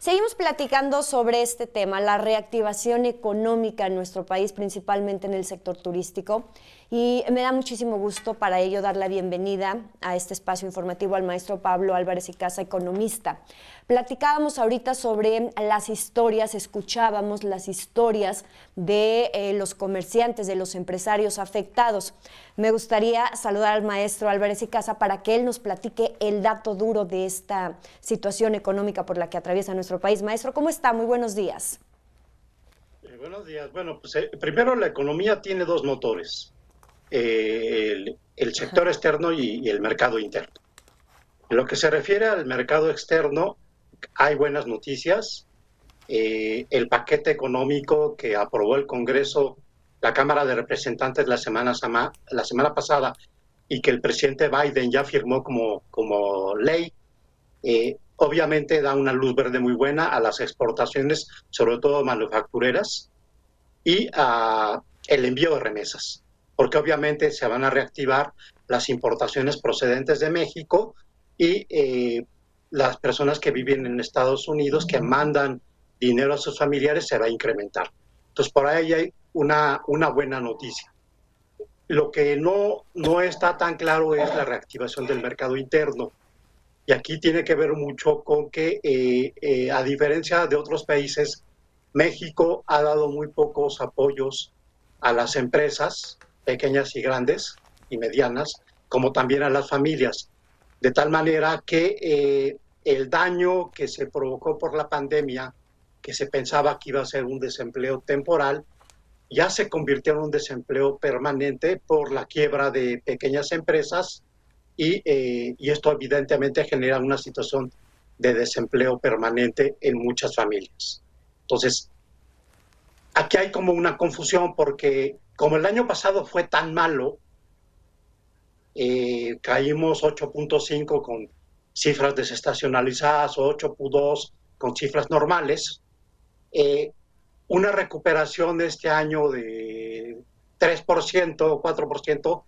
Seguimos platicando sobre este tema, la reactivación económica en nuestro país, principalmente en el sector turístico. Y me da muchísimo gusto para ello dar la bienvenida a este espacio informativo al maestro Pablo Álvarez y Casa, economista. Platicábamos ahorita sobre las historias, escuchábamos las historias de los comerciantes, de los empresarios afectados. Me gustaría saludar al maestro Álvarez y Casa para que él nos platique el dato duro de esta situación económica por la que atraviesa nuestro país. Maestro, ¿cómo está? Muy buenos días. Buenos días. Bueno, pues primero la economía tiene dos motores, el sector externo y el mercado interno. En lo que se refiere al mercado externo, hay buenas noticias. El paquete económico que aprobó el Congreso, la Cámara de Representantes la semana pasada y que el presidente Biden ya firmó como ley, obviamente da una luz verde muy buena a las exportaciones, sobre todo manufactureras, y el envío de remesas, porque obviamente se van a reactivar las importaciones procedentes de México y las personas que viven en Estados Unidos que mandan dinero a sus familiares se va a incrementar. Entonces, por ahí hay una buena noticia. Lo que no está tan claro es la reactivación del mercado interno. Y aquí tiene que ver mucho con que, a diferencia de otros países, México ha dado muy pocos apoyos a las empresas, pequeñas y grandes y medianas, como también a las familias, de tal manera que el daño que se provocó por la pandemia, que se pensaba que iba a ser un desempleo temporal, ya se convirtió en un desempleo permanente por la quiebra de pequeñas empresas y esto evidentemente genera una situación de desempleo permanente en muchas familias. Entonces, aquí hay como una confusión porque como el año pasado fue tan malo, caímos 8.5 con cifras desestacionalizadas o 8.2 con cifras normales, una recuperación de este año de 3% o 4%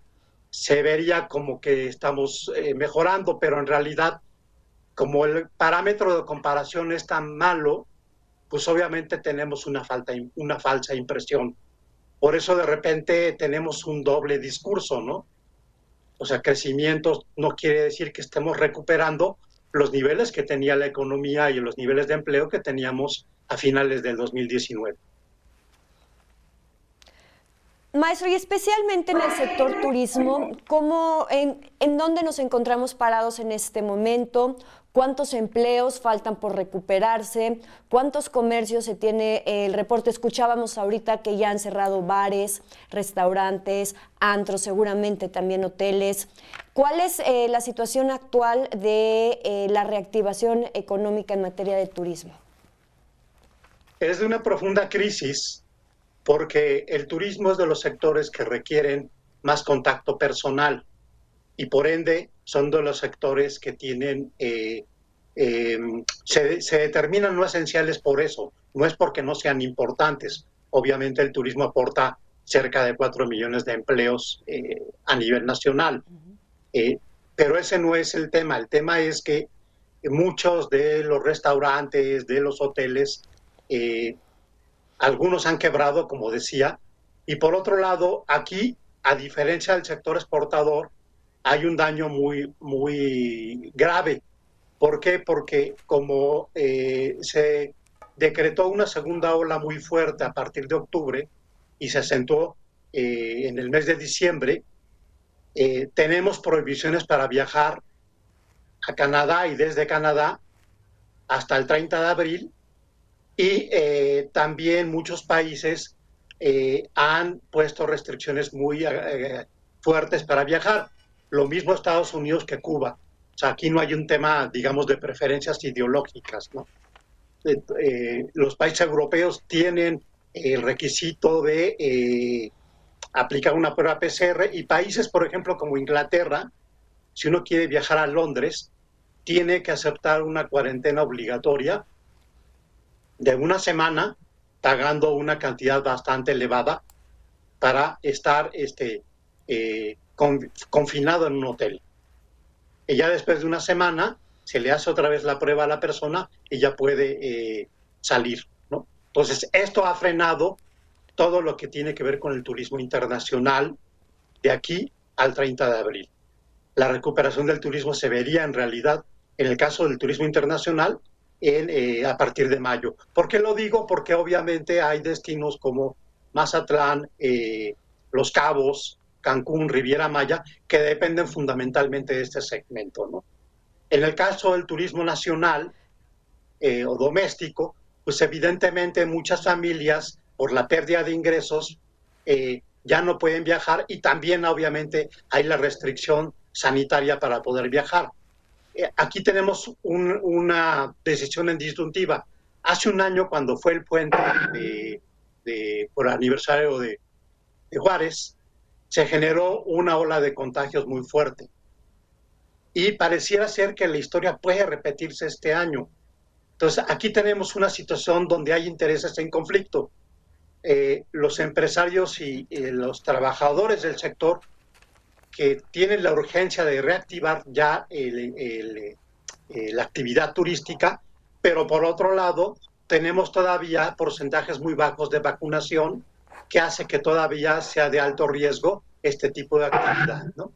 se vería como que estamos mejorando, pero en realidad, como el parámetro de comparación es tan malo, pues obviamente tenemos una falsa impresión. Por eso de repente tenemos un doble discurso, ¿no? O sea, crecimiento no quiere decir que estemos recuperando los niveles que tenía la economía y los niveles de empleo que teníamos a finales del 2019. Maestro, y especialmente en el sector turismo, ¿en dónde nos encontramos parados en este momento? ¿Cuántos empleos faltan por recuperarse? ¿Cuántos comercios se tiene el reporte? Escuchábamos ahorita que ya han cerrado bares, restaurantes, antros, seguramente también hoteles. ¿Cuál es la situación actual de la reactivación económica en materia de turismo? Es de una profunda crisis porque el turismo es de los sectores que requieren más contacto personal y por ende son de los sectores que tienen, se determinan no esenciales por eso, no es porque no sean importantes. Obviamente el turismo aporta cerca de 4 millones de empleos a nivel nacional, eh, pero ese no es el tema es que muchos de los restaurantes, de los hoteles, eh, algunos han quebrado, como decía, y por otro lado, aquí, a diferencia del sector exportador, hay un daño muy grave. ¿Por qué? Porque como se decretó una segunda ola muy fuerte a partir de octubre y se acentuó en el mes de diciembre, tenemos prohibiciones para viajar a Canadá y desde Canadá hasta el 30 de abril y también muchos países han puesto restricciones muy fuertes para viajar. Lo mismo Estados Unidos que Cuba. O sea, aquí no hay un tema, digamos, de preferencias ideológicas, ¿no? Los países europeos tienen el requisito de aplicar una prueba PCR y países, por ejemplo, como Inglaterra, si uno quiere viajar a Londres, tiene que aceptar una cuarentena obligatoria de una semana, pagando una cantidad bastante elevada para estar confinado en un hotel. Y ya después de una semana se le hace otra vez la prueba a la persona y ya puede salir, ¿no? Entonces, esto ha frenado todo lo que tiene que ver con el turismo internacional de aquí al 30 de abril. La recuperación del turismo se vería en realidad, en el caso del turismo internacional, a partir de mayo. ¿Por qué lo digo? Porque obviamente hay destinos como Mazatlán, Los Cabos, Cancún, Riviera Maya, que dependen fundamentalmente de este segmento, ¿no? En el caso del turismo nacional o doméstico, pues evidentemente muchas familias, por la pérdida de ingresos, ya no pueden viajar y también obviamente hay la restricción sanitaria para poder viajar. Aquí tenemos una decisión en disyuntiva. Hace un año, cuando fue el puente por aniversario de Juárez, se generó una ola de contagios muy fuerte. Y pareciera ser que la historia puede repetirse este año. Entonces, aquí tenemos una situación donde hay intereses en conflicto. Los empresarios y los trabajadores del sector que tienen la urgencia de reactivar ya la actividad turística, pero por otro lado tenemos todavía porcentajes muy bajos de vacunación que hace que todavía sea de alto riesgo este tipo de actividad, ¿no?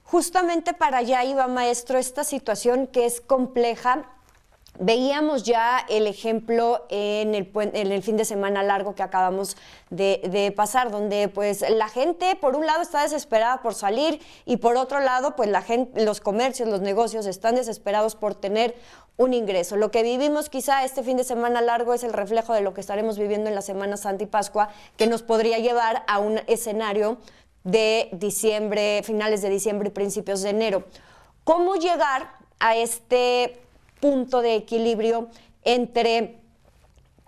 Justamente para allá iba, maestro, esta situación que es compleja. Veíamos ya el ejemplo en el fin de semana largo que acabamos de pasar, donde pues la gente por un lado está desesperada por salir y por otro lado pues la gente, los comercios, los negocios están desesperados por tener un ingreso. Lo que vivimos quizá este fin de semana largo es el reflejo de lo que estaremos viviendo en la Semana Santa y Pascua, que nos podría llevar a un escenario de diciembre, finales de diciembre y principios de enero. ¿Cómo llegar a este punto de equilibrio entre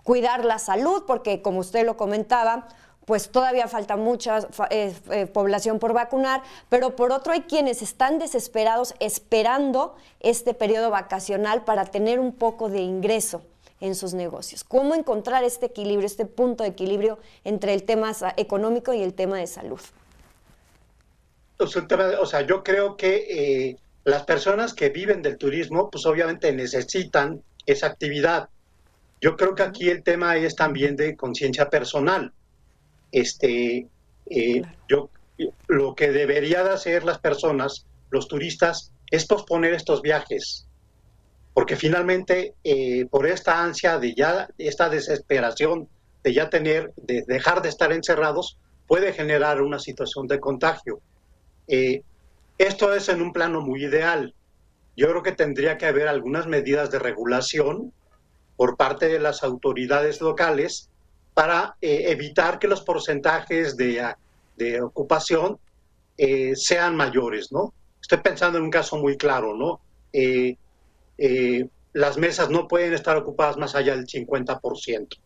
cuidar la salud, porque como usted lo comentaba, pues todavía falta mucha población por vacunar, pero por otro hay quienes están desesperados esperando este periodo vacacional para tener un poco de ingreso en sus negocios? ¿Cómo encontrar este equilibrio, este punto de equilibrio entre el tema económico y el tema de salud? O sea, yo creo que las personas que viven del turismo, pues obviamente necesitan esa actividad. Yo creo que aquí el tema es también de conciencia personal. Claro. Lo que debería de hacer las personas, los turistas, es posponer estos viajes, porque finalmente por esta ansia de ya, esta desesperación de ya de dejar de estar encerrados, puede generar una situación de contagio. Esto es en un plano muy ideal. Yo creo que tendría que haber algunas medidas de regulación por parte de las autoridades locales para evitar que los porcentajes de ocupación sean mayores, ¿no? Estoy pensando en un caso muy claro, ¿no? Las mesas no pueden estar ocupadas más allá del 50%,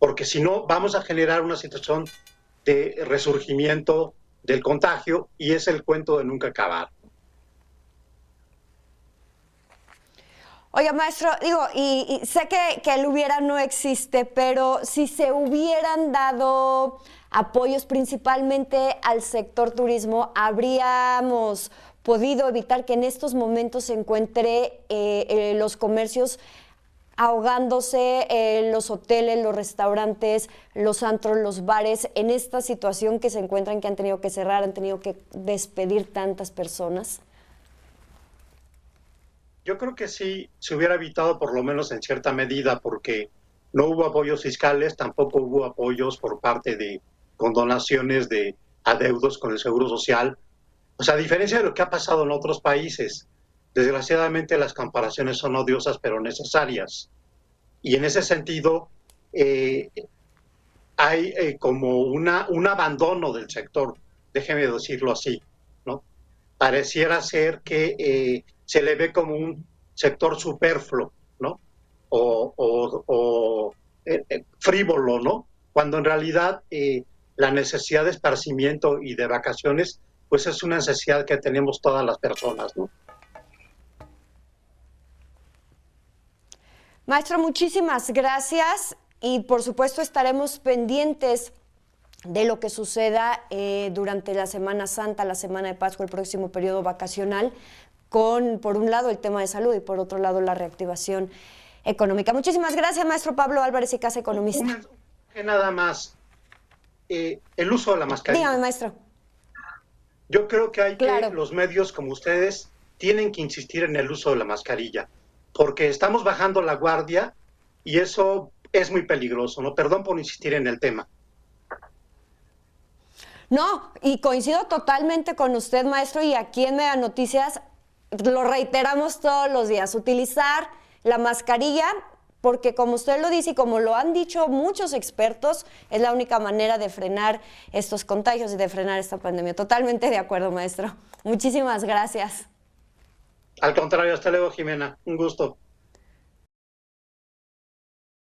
porque si no vamos a generar una situación de resurgimiento del contagio y es el cuento de nunca acabar. Oiga, maestro, digo, y sé que el hubiera no existe, pero si se hubieran dado apoyos principalmente al sector turismo, habríamos podido evitar que en estos momentos se encuentre los comercios ahogándose, los hoteles, los restaurantes, los antros, los bares, en esta situación que se encuentran, que han tenido que cerrar, han tenido que despedir tantas personas? Yo creo que sí se hubiera evitado por lo menos en cierta medida, porque no hubo apoyos fiscales, tampoco hubo apoyos por parte de condonaciones de adeudos con el Seguro Social. O sea, a diferencia de lo que ha pasado en otros países, desgraciadamente las comparaciones son odiosas pero necesarias. Y en ese sentido hay como un abandono del sector, déjeme decirlo así, ¿no? Pareciera ser que se le ve como un sector superfluo, ¿no? O frívolo, ¿no? Cuando en realidad la necesidad de esparcimiento y de vacaciones, pues es una necesidad que tenemos todas las personas, ¿no? Maestro, muchísimas gracias y por supuesto estaremos pendientes de lo que suceda durante la Semana Santa, la Semana de Pascua, el próximo periodo vacacional, con, por un lado, el tema de salud y, por otro lado, la reactivación económica. Muchísimas gracias, maestro Pablo Álvarez y Casa, economista. Nada más, el uso de la mascarilla. Dígame, maestro. Yo creo que hay que, los medios como ustedes, tienen que insistir en el uso de la mascarilla, porque estamos bajando la guardia y eso es muy peligroso, ¿no? Perdón por insistir en el tema. No, y coincido totalmente con usted, maestro, y aquí en Mega Noticias lo reiteramos todos los días, utilizar la mascarilla, porque como usted lo dice y como lo han dicho muchos expertos, es la única manera de frenar estos contagios y de frenar esta pandemia. Totalmente de acuerdo, maestro. Muchísimas gracias. Al contrario, hasta luego, Jimena. Un gusto.